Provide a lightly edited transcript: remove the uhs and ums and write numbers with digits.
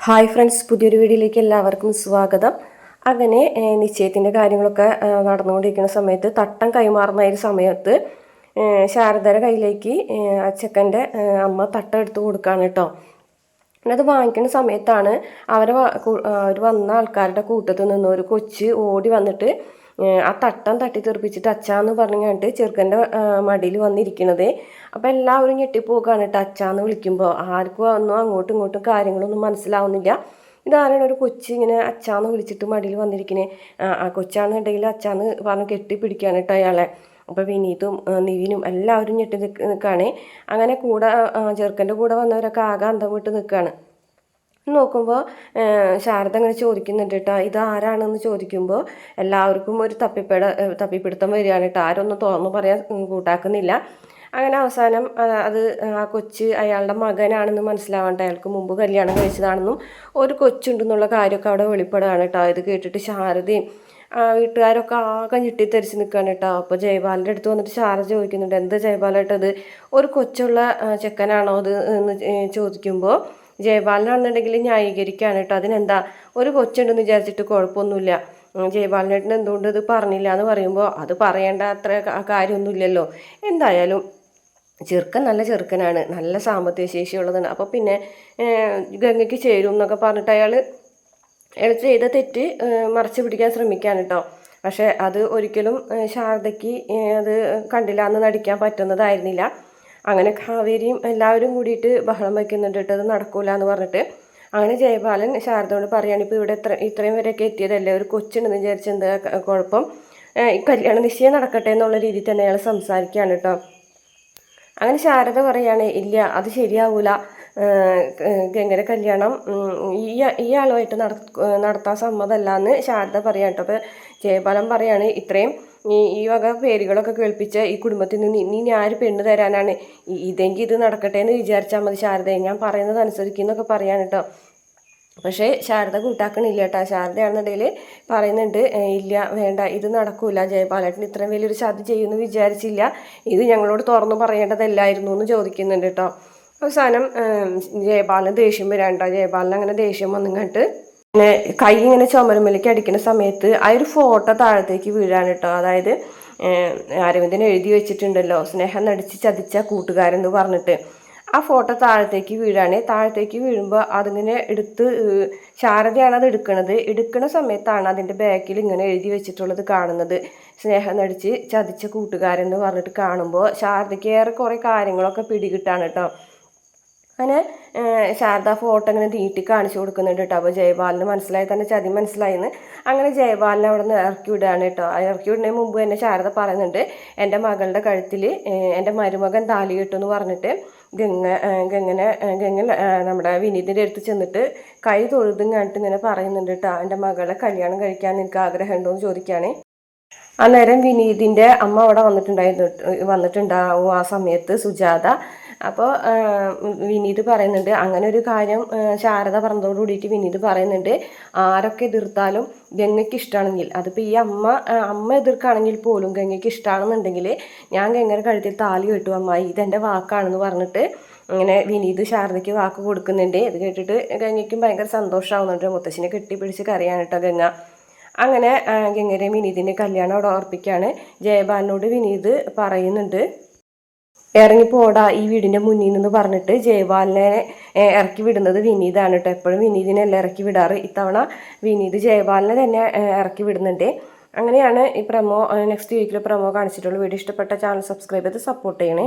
Hi friends, പുതിയൊരു വീഡിയോയിലേക്ക് എല്ലാവർക്കും സ്വാഗതം. അങ്ങനെ നിശ്ചയത്തിൻ്റെ കാര്യങ്ങളൊക്കെ നടന്നുകൊണ്ടിരിക്കുന്ന സമയത്ത് തട്ടം കൈമാറുന്ന ഒരു സമയത്ത് ശാരദയുടെ കയ്യിലേക്ക് ചെക്കൻ്റെ അമ്മ തട്ടം എടുത്ത് കൊടുക്കുകയാണ് കേട്ടോ. പിന്നെ അത് വാങ്ങിക്കുന്ന സമയത്താണ് അവർ വന്ന ആൾക്കാരുടെ കൂട്ടത്തിൽ നിന്ന് ഒരു കൊച്ച് ഓടി വന്നിട്ട് ആ തട്ടം തട്ടിത്തെറിപ്പിച്ചിട്ട് അച്ചാന്ന് പറഞ്ഞുകൊണ്ട് ചെറുക്കൻ്റെ മടിയിൽ വന്നിരിക്കണത്. അപ്പോൾ എല്ലാവരും ഞെട്ടിപ്പോകാണ് കേട്ടോ. അച്ചാന്ന് വിളിക്കുമ്പോൾ ആർക്കും ഒന്നും അങ്ങോട്ടും ഇങ്ങോട്ടും കാര്യങ്ങളൊന്നും മനസ്സിലാവുന്നില്ല. ഇതാരാണ് ഒരു കൊച്ച് ഇങ്ങനെ അച്ചാന്ന് വിളിച്ചിട്ട് മടിയിൽ വന്നിരിക്കണേ. ആ കൊച്ചാണെന്നുണ്ടെങ്കിൽ അച്ചാന്ന് പറഞ്ഞ് കെട്ടിപ്പിടിക്കുകയാണ് കേട്ടോ അയാളെ. അപ്പോൾ വിനീതും നിവിനും എല്ലാവരും ഞെട്ടി നിൽക്കുകയാണ്. അങ്ങനെ ചെറുക്കൻ്റെ കൂടെ വന്നവരൊക്കെ ആകെ അന്തം വിട്ട് നിൽക്കുകയാണ്. നോക്കുമ്പോൾ ശാരദ അങ്ങനെ ചോദിക്കുന്നുണ്ട് കേട്ടോ, ഇതാരാണെന്ന് ചോദിക്കുമ്പോൾ എല്ലാവർക്കും ഒരു തപ്പിപ്പിടുത്തം വരികയാണ് കേട്ടോ. ആരൊന്നും തുറന്നു പറയാൻ കൂട്ടാക്കുന്നില്ല. അങ്ങനെ അവസാനം അത് ആ കൊച്ച് അയാളുടെ മകനാണെന്ന് മനസ്സിലാവേണ്ട, അയാൾക്ക് മുമ്പ് കല്യാണം കഴിച്ചതാണെന്നും ഒരു കൊച്ചുണ്ടെന്നുള്ള കാര്യമൊക്കെ അവിടെ വെളിപ്പെടുകയാണ് കേട്ടോ. ഇത് കേട്ടിട്ട് ശാരദയും വീട്ടുകാരൊക്കെ ആകെ ഞെട്ടിത്തെറിച്ച് നിൽക്കുകയാണ് കേട്ടോ. അപ്പോൾ ജയപാലിൻ്റെ അടുത്ത് വന്നിട്ട് ശാരദ ചോദിക്കുന്നുണ്ട്, എന്താ ജയപാലായിട്ടത് ഒരു കൊച്ചുള്ള ചെക്കനാണോ അത് എന്ന് ചോദിക്കുമ്പോൾ ജയപാലനാണെന്നുണ്ടെങ്കിൽ ന്യായീകരിക്കുകയാണ് കേട്ടോ. അതിനെന്താ, ഒരു കൊച്ചുണ്ടെന്ന് വിചാരിച്ചിട്ട് കുഴപ്പമൊന്നുമില്ല, ജയപാലനേട്ടൻ എന്തുകൊണ്ട് ഇത് പറഞ്ഞില്ല എന്ന് പറയുമ്പോൾ അത് പറയേണ്ട അത്ര കാര്യമൊന്നുമില്ലല്ലോ. എന്തായാലും ചെറുക്കൻ നല്ല ചെറുക്കനാണ്, നല്ല സാമ്പത്തിക ശേഷിയുള്ളതാണ്. അപ്പോൾ പിന്നെ ഗംഗയ്ക്ക് ചേരും എന്നൊക്കെ പറഞ്ഞിട്ട് അയാൾ ചെയ്ത തെറ്റ് മറച്ചു പിടിക്കാൻ ശ്രമിക്കുകയാണ് കേട്ടോ. പക്ഷേ അത് ഒരിക്കലും ശാരദയ്ക്ക് അത് കണ്ടില്ല എന്ന് നടിക്കാൻ പറ്റുന്നതായിരുന്നില്ല. അങ്ങനെ കാവേരിയും എല്ലാവരും കൂടിയിട്ട് ബഹളം വയ്ക്കുന്നുണ്ട് കേട്ടോ, അത് നടക്കൂല എന്ന് പറഞ്ഞിട്ട്. അങ്ങനെ ജയപാലൻ ശാരദയോട് പറയുകയാണ്, ഇപ്പോൾ ഇവിടെ ഇത്രയും വരെയൊക്കെ എത്തിയതല്ലേ, ഒരു കൊച്ചുണ്ടെന്ന് വിചാരിച്ച് എന്താ കുഴപ്പം, ഈ കല്യാണ നിശ്ചയം നടക്കട്ടെ എന്നുള്ള രീതിയിൽ തന്നെ അയാൾ സംസാരിക്കുകയാണ് കേട്ടോ. അങ്ങനെ ശാരദ പറയുകയാണ്, ഇല്ല അത് ശരിയാവൂല, ഗംഗയുടെ കല്യാണം ഈ ആളുമായിട്ട് നടത്താൻ സമ്മതമല്ല എന്ന് ശാരദ പറയാം കേട്ടോ. അപ്പോൾ ജയപാലൻ പറയാണ്, ഇത്രയും ഈ വക പേരുകളൊക്കെ കേൾപ്പിച്ച ഈ കുടുംബത്തിൽ നിന്ന് ഇനി ആര് പെണ്ണ് തരാനാണ്, ഇതെങ്കിൽ ഇത് നടക്കട്ടെ എന്ന് വിചാരിച്ചാൽ മതി ശാരദയെ, ഞാൻ പറയുന്നത് അനുസരിക്കുന്നൊക്കെ പറയാൻ കേട്ടോ. പക്ഷേ ശാരദ കൂട്ടാക്കണില്ല കേട്ടോ. ശാരദയാണെന്നുണ്ടെങ്കിൽ പറയുന്നുണ്ട്, ഇല്ല വേണ്ട, ഇത് നടക്കൂല, ജയപാലേട്ടൻ ഇത്രയും വലിയൊരു ചതി ചെയ്യുമെന്ന് വിചാരിച്ചില്ല, ഇത് ഞങ്ങളോട് തുറന്നു പറയേണ്ടതല്ലായിരുന്നു എന്ന് ചോദിക്കുന്നുണ്ട് കേട്ടോ. അവസാനം ജയപാലന് ദേഷ്യം വരാണ്ടോ. ജയപാലൻ അങ്ങനെ ദേഷ്യം വന്നിങ്ങോട്ട് പിന്നെ കൈ ഇങ്ങനെ ചുമരുമലേക്ക് അടിക്കുന്ന സമയത്ത് ആ ഒരു ഫോട്ടോ താഴത്തേക്ക് വീഴാൻ കേട്ടോ. അതായത് അരവിന്ദൻ എഴുതി വെച്ചിട്ടുണ്ടല്ലോ, സ്നേഹം നടിച്ച് ചതിച്ച കൂട്ടുകാരെന്ന് പറഞ്ഞിട്ട്, ആ ഫോട്ടോ താഴത്തേക്ക് വീഴാണ്. താഴത്തേക്ക് വീഴുമ്പോൾ അതിങ്ങനെ എടുത്ത് ശാരദയാണ് അത് എടുക്കുന്ന സമയത്താണ് അതിൻ്റെ ബാക്കിൽ ഇങ്ങനെ എഴുതി വെച്ചിട്ടുള്ളത് കാണുന്നത്, സ്നേഹം നടിച്ച് ചതിച്ച കൂട്ടുകാരെന്ന് പറഞ്ഞിട്ട്. കാണുമ്പോൾ ശാരദയ്ക്ക് ഏറെ കുറേ കാര്യങ്ങളൊക്കെ പിടികിട്ടാണ് കേട്ടോ. അങ്ങനെ ശാരദ ഫോട്ടോ ഇങ്ങനെ നീട്ടി കാണിച്ചു കൊടുക്കുന്നുണ്ട് കേട്ടോ. അപ്പോൾ ജയപാലിന് മനസ്സിലായി, തന്നെ ചതി മനസ്സിലായിന്ന്. അങ്ങനെ ജയപാലിനെ അവിടെ നിന്ന് ഇറക്കി വിടുകയാണ് കേട്ടോ. ഇറക്കി വിടുന്നതിന് മുമ്പ് തന്നെ ശാരദ പറയുന്നുണ്ട്, എൻ്റെ മകളുടെ കഴുത്തിൽ എൻ്റെ മരുമകൻ താലി കെട്ടുമെന്ന് പറഞ്ഞിട്ട് ഗംഗ നമ്മുടെ വിനീതിൻ്റെ അടുത്ത് ചെന്നിട്ട് കൈ തൊഴുതും കണ്ടിട്ട് ഇങ്ങനെ പറയുന്നുണ്ട് കേട്ടോ, എൻ്റെ മകളെ കല്യാണം കഴിക്കാൻ എനിക്ക് ആഗ്രഹമുണ്ടോ എന്ന് ചോദിക്കുകയാണ്. അന്നേരം വിനീതിൻ്റെ അമ്മ അവിടെ വന്നിട്ടുണ്ടാവും ആ സമയത്ത്, സുജാത. അപ്പോൾ വിനീത് പറയുന്നുണ്ട്, അങ്ങനെ ഒരു കാര്യം ശാരദ പറഞ്ഞതോട് കൂടിയിട്ട് വിനീത് പറയുന്നുണ്ട്, ആരൊക്കെ എതിർത്താലും ഗംഗയ്ക്ക് ഇഷ്ടമാണെങ്കിൽ, അതിപ്പോൾ ഈ അമ്മ എതിർക്കുകയാണെങ്കിൽ പോലും ഗംഗയ്ക്ക് ഇഷ്ടമാണെന്നുണ്ടെങ്കിൽ ഞാൻ ഗംഗയുടെ കഴുത്തിൽ താലി കെട്ടു അമ്മായി, ഇതെൻ്റെ വാക്കാണെന്ന് പറഞ്ഞിട്ട് ഇങ്ങനെ വിനീത് ശാരദയ്ക്ക് വാക്ക് കൊടുക്കുന്നുണ്ട്. ഇത് കേട്ടിട്ട് ഗംഗയ്ക്കും ഭയങ്കര സന്തോഷമാവുന്നുണ്ട്. മുത്തശ്ശിനെ കെട്ടിപ്പിടിച്ച് കരയാണ് കേട്ടോ ഗംഗ. അങ്ങനെ ഗംഗയുടെ വിനീതിൻ്റെ കല്യാണം അവിടെ ഓർപ്പിക്കുകയാണ്. ജയപാലിനോട് വിനീത് പറയുന്നുണ്ട്, ഇറങ്ങിപ്പോടാ ഈ വീടിൻ്റെ മുന്നിൽ നിന്ന് പറഞ്ഞിട്ട് ജയപാലിനെ ഇറക്കി വിടുന്നത് വിനീതാണ് കേട്ടോ. എപ്പോഴും വിനീതിനെല്ലാം ഇറക്കി വിടാറ്, ഇത്തവണ വിനീത് ജയപാലിനെ തന്നെ ഇറക്കി വിടുന്നുണ്ട്. അങ്ങനെയാണ് ഈ നെക്സ്റ്റ് വീക്കിൽ പ്രമോ കാണിച്ചിട്ടുള്ള വീഡിയോ ഇഷ്ടപ്പെട്ട ചാനൽ സബ്സ്ക്രൈബ് ചെയ്ത് സപ്പോർട്ട് ചെയ്യണേ.